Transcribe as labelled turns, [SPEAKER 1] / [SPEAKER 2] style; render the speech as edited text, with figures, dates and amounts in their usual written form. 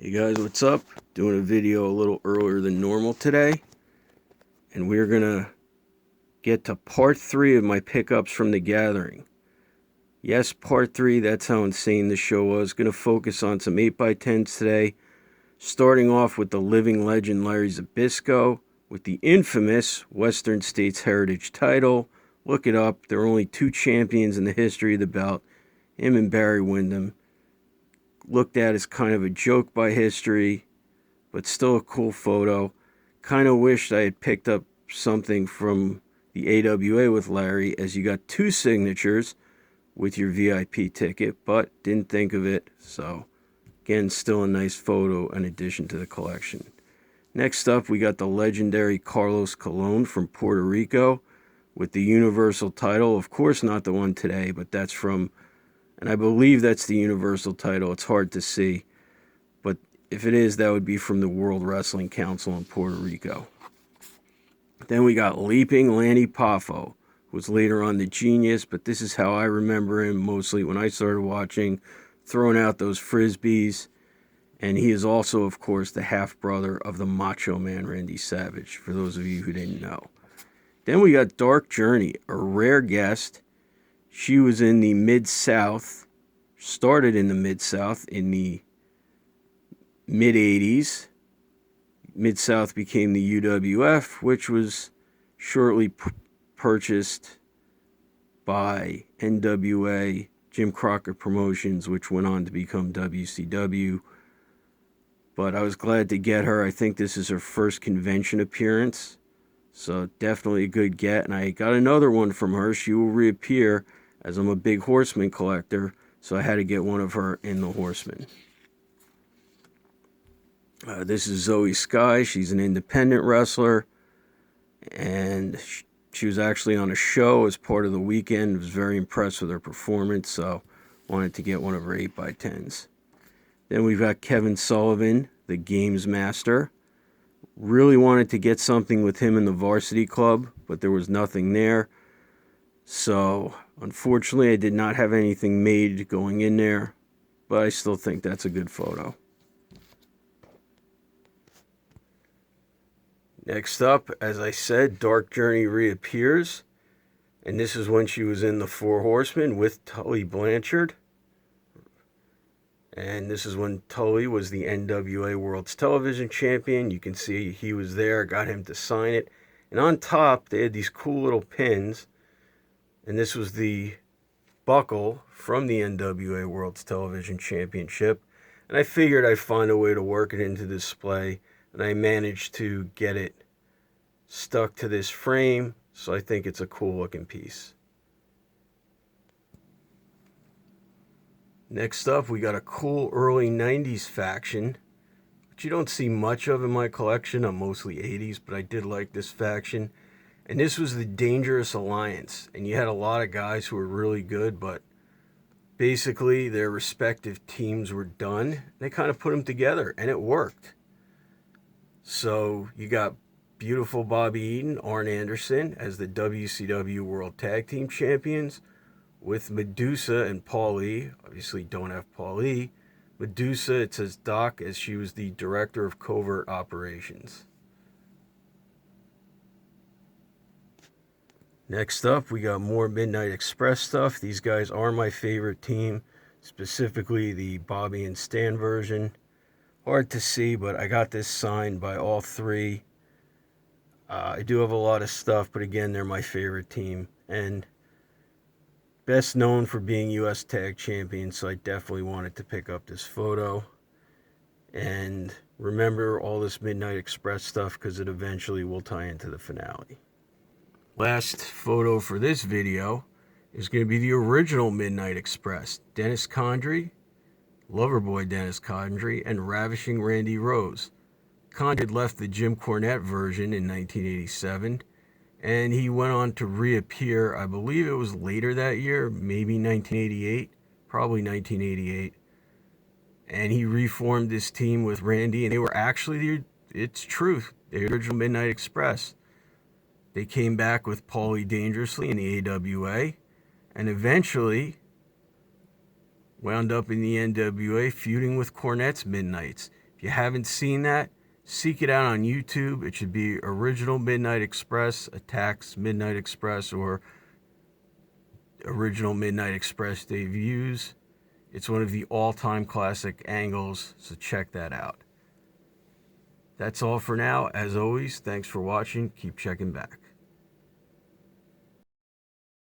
[SPEAKER 1] Hey guys, what's up? Doing a video a little earlier than normal today. And we're gonna get to part 3 of my pickups from the gathering. Yes, part 3, that's how insane the show was. Gonna focus on some 8x10s today. Starting off with the living legend Larry Zbyszko with the infamous Western States Heritage title. Look it up. There are only 2 champions in the history of the belt, him and Barry Windham. Looked at as kind of a joke by history, but still a cool photo. Kind of wished I had picked up something from the AWA with Larry, as you got 2 signatures with your VIP ticket, but didn't think of it. So again, still a nice photo in addition to the collection. Next up, we got the legendary Carlos Colon from Puerto Rico with the Universal title. Of course, not the one today, but that's from, and I believe that's the Universal title. It's hard to see, but if it is, that would be from the World Wrestling Council in Puerto Rico. Then we got Leaping Lanny Poffo, who was later on the Genius, but this is how I remember him mostly when I started watching, throwing out those Frisbees. And he is also, of course, the half-brother of the Macho Man Randy Savage, for those of you who didn't know. Then we got Dark Journey, a rare guest. She was in the Mid-South, started in the Mid-South in the mid-80s. Mid-South became the UWF, which was shortly purchased by NWA, Jim Crockett Promotions, which went on to become WCW. But I was glad to get her. I think this is her first convention appearance, so definitely a good get. And I got another one from her. She will reappear, as I'm a big Horseman collector, so I had to get one of her in the Horseman. This is Zoe Sky. She's an independent wrestler, and she was actually on a show as part of the weekend. I was very impressed with her performance, so wanted to get one of her 8x10s. Then we've got Kevin Sullivan, the Games Master. Really wanted to get something with him in the Varsity Club, but there was nothing there. So, unfortunately, I did not have anything made going in there, but I still think that's a good photo. Next up, as I said, Dark Journey reappears, and this is when she was in the Four Horsemen with Tully Blanchard. And this is when Tully was the NWA World's Television Champion. You can see he was there, got him to sign it. And on top, they had these cool little pins. And this was the buckle from the NWA World's Television Championship. And I figured I'd find a way to work it into display. And I managed to get it stuck to this frame. So I think it's a cool looking piece. Next up, we got a cool early 90s faction, which you don't see much of in my collection. I'm mostly 80s, but I did like this faction. And this was the Dangerous Alliance. And you had a lot of guys who were really good, but basically their respective teams were done. They kind of put them together, and it worked. So you got beautiful Bobby Eaton, Arn Anderson as the WCW World Tag Team Champions, with Medusa and Paulie. Obviously don't have Paulie. Medusa, it says Doc, as she was the Director of Covert Operations. Next up, we got more Midnight Express stuff. These guys are my favorite team, specifically the Bobby and Stan version. Hard to see, but I got this signed by all 3. I do have a lot of stuff, but again, they're my favorite team. And best known for being U.S. Tag Champion, so I definitely wanted to pick up this photo. And remember all this Midnight Express stuff, because it eventually will tie into the finale. Last photo for this video is going to be the original Midnight Express. Dennis Condrey, Loverboy Dennis Condrey, and Ravishing Randy Rose. Condrey left the Jim Cornette version in 1987, and he went on to reappear, I believe it was later that year, maybe 1988, probably 1988. And he reformed this team with Randy, and they were actually, it's truth, the original Midnight Express. They came back with Paulie Dangerously in the AWA, and eventually wound up in the NWA feuding with Cornette's Midnights. If you haven't seen that, seek it out on YouTube. It should be Original Midnight Express Attacks Midnight Express, or Original Midnight Express Dave Hughes. It's one of the all-time classic angles, so check that out. That's all for now. As always, thanks for watching. Keep checking back.